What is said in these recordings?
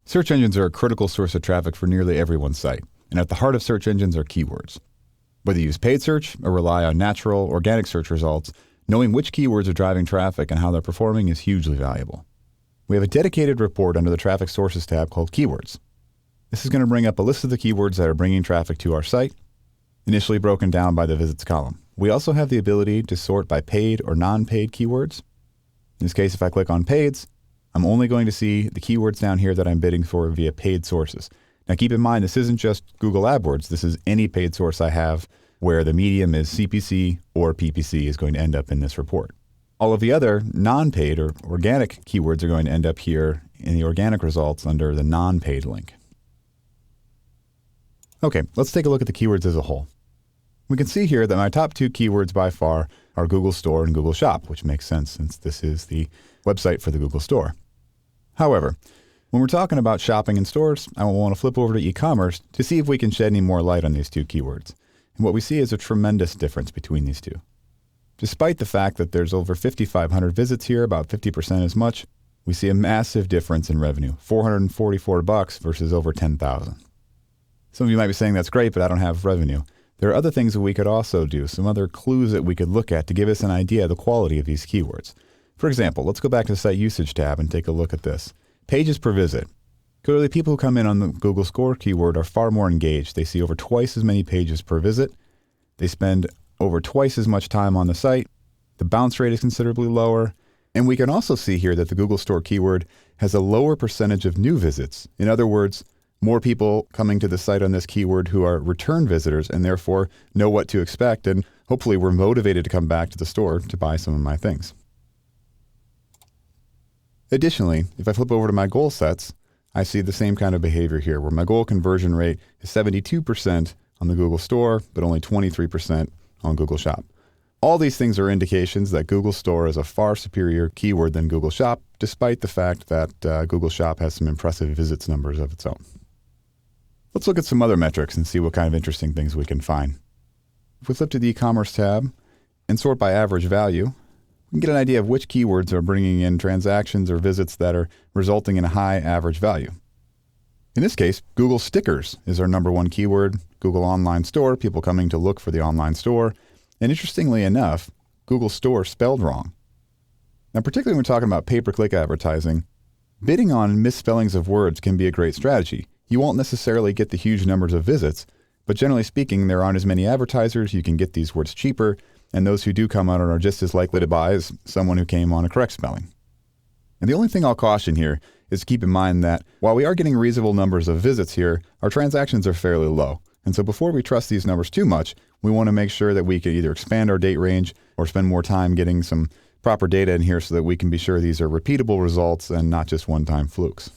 Search engines are a critical source of traffic for nearly everyone's site, and at the heart of search engines are keywords. Whether you use paid search or rely on natural, organic search results, knowing which keywords are driving traffic and how they're performing is hugely valuable. We have a dedicated report under the Traffic Sources tab called Keywords. This is going to bring up a list of the keywords that are bringing traffic to our site, initially broken down by the visits column. We also have the ability to sort by paid or non-paid keywords. In this case, if I click on Paids, I'm only going to see the keywords down here that I'm bidding for via paid sources. Now keep in mind, this isn't just Google AdWords. This is any paid source I have where the medium is CPC or PPC is going to end up in this report. All of the other non-paid or organic keywords are going to end up here in the organic results under the non-paid link. Okay, let's take a look at the keywords as a whole. We can see here that my top two keywords by far are Google Store and Google Shop, which makes sense since this is the website for the Google Store. However, when we're talking about shopping in stores, I want to flip over to e-commerce to see if we can shed any more light on these two keywords. And what we see is a tremendous difference between these two. Despite the fact that there's over 5,500 visits here, about 50% as much, we see a massive difference in revenue, $444 versus over $10,000. Some of you might be saying that's great, but I don't have revenue. There are other things that we could also do, some other clues that we could look at to give us an idea of the quality of these keywords. For example, let's go back to the Site Usage tab and take a look at this. Pages per visit. Clearly, people who come in on the Google Store keyword are far more engaged. They see over twice as many pages per visit. They spend over twice as much time on the site. The bounce rate is considerably lower. And we can also see here that the Google Store keyword has a lower percentage of new visits. In other words, more people coming to the site on this keyword who are return visitors and therefore know what to expect and hopefully were motivated to come back to the store to buy some of my things. Additionally, if I flip over to my goal sets, I see the same kind of behavior here where my goal conversion rate is 72% on the Google Store, but only 23% on Google Shop. All these things are indications that Google Store is a far superior keyword than Google Shop, despite the fact that Google Shop has some impressive visits numbers of its own. Let's look at some other metrics and see what kind of interesting things we can find. If we flip to the e-commerce tab and sort by average value, we can get an idea of which keywords are bringing in transactions or visits that are resulting in a high average value. In this case, Google Stickers is our number one keyword, Google Online Store, people coming to look for the online store, and interestingly enough, Google Store spelled wrong. Now, particularly when we're talking about pay-per-click advertising, bidding on misspellings of words can be a great strategy. You won't necessarily get the huge numbers of visits, but generally speaking, there aren't as many advertisers, you can get these words cheaper, and those who do come on are just as likely to buy as someone who came on a correct spelling. And the only thing I'll caution here is to keep in mind that while we are getting reasonable numbers of visits here, our transactions are fairly low. And so before we trust these numbers too much, we want to make sure that we can either expand our date range or spend more time getting some proper data in here so that we can be sure these are repeatable results and not just one-time flukes.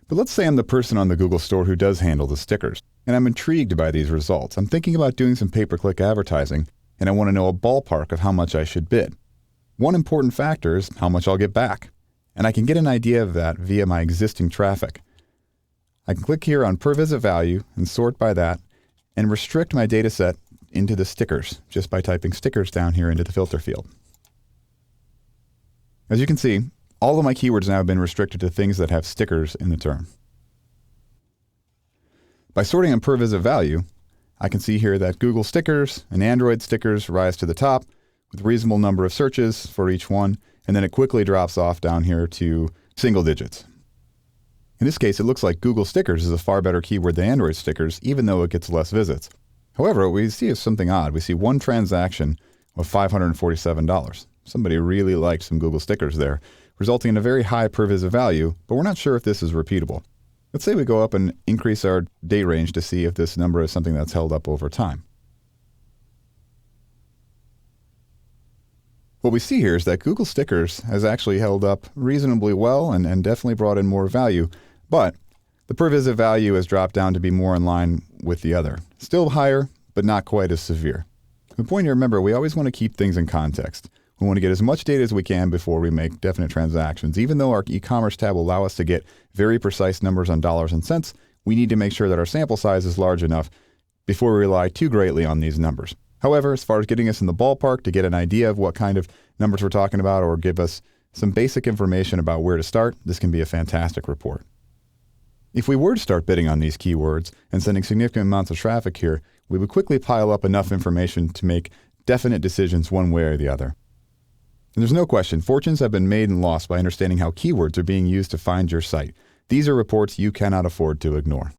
But let's say I'm the person on the Google Store who does handle the stickers, and I'm intrigued by these results. I'm thinking about doing some pay-per-click advertising, and I want to know a ballpark of how much I should bid. One important factor is how much I'll get back, and I can get an idea of that via my existing traffic. I can click here on per visit value and sort by that, and restrict my data set into the stickers just by typing stickers down here into the filter field. As you can see, all of my keywords now have been restricted to things that have stickers in the term. By sorting on per visit value, I can see here that Google stickers and Android stickers rise to the top with a reasonable number of searches for each one, and then it quickly drops off down here to single digits. In this case, it looks like Google stickers is a far better keyword than Android stickers, even though it gets less visits. However, what we see is something odd. We see one transaction of $547. Somebody really liked some Google stickers there, resulting in a very high per visit value, but we're not sure if this is repeatable. Let's say we go up and increase our date range to see if this number is something that's held up over time. What we see here is that Google Stickers has actually held up reasonably well and definitely brought in more value, but the per visit value has dropped down to be more in line with the other. Still higher, but not quite as severe. The point here, remember, we always want to keep things in context. We want to get as much data as we can before we make definite transactions. Even though our e-commerce tab will allow us to get very precise numbers on dollars and cents, we need to make sure that our sample size is large enough before we rely too greatly on these numbers. However, as far as getting us in the ballpark to get an idea of what kind of numbers we're talking about or give us some basic information about where to start, this can be a fantastic report. If we were to start bidding on these keywords and sending significant amounts of traffic here, we would quickly pile up enough information to make definite decisions one way or the other. And there's no question, fortunes have been made and lost by understanding how keywords are being used to find your site. These are reports you cannot afford to ignore.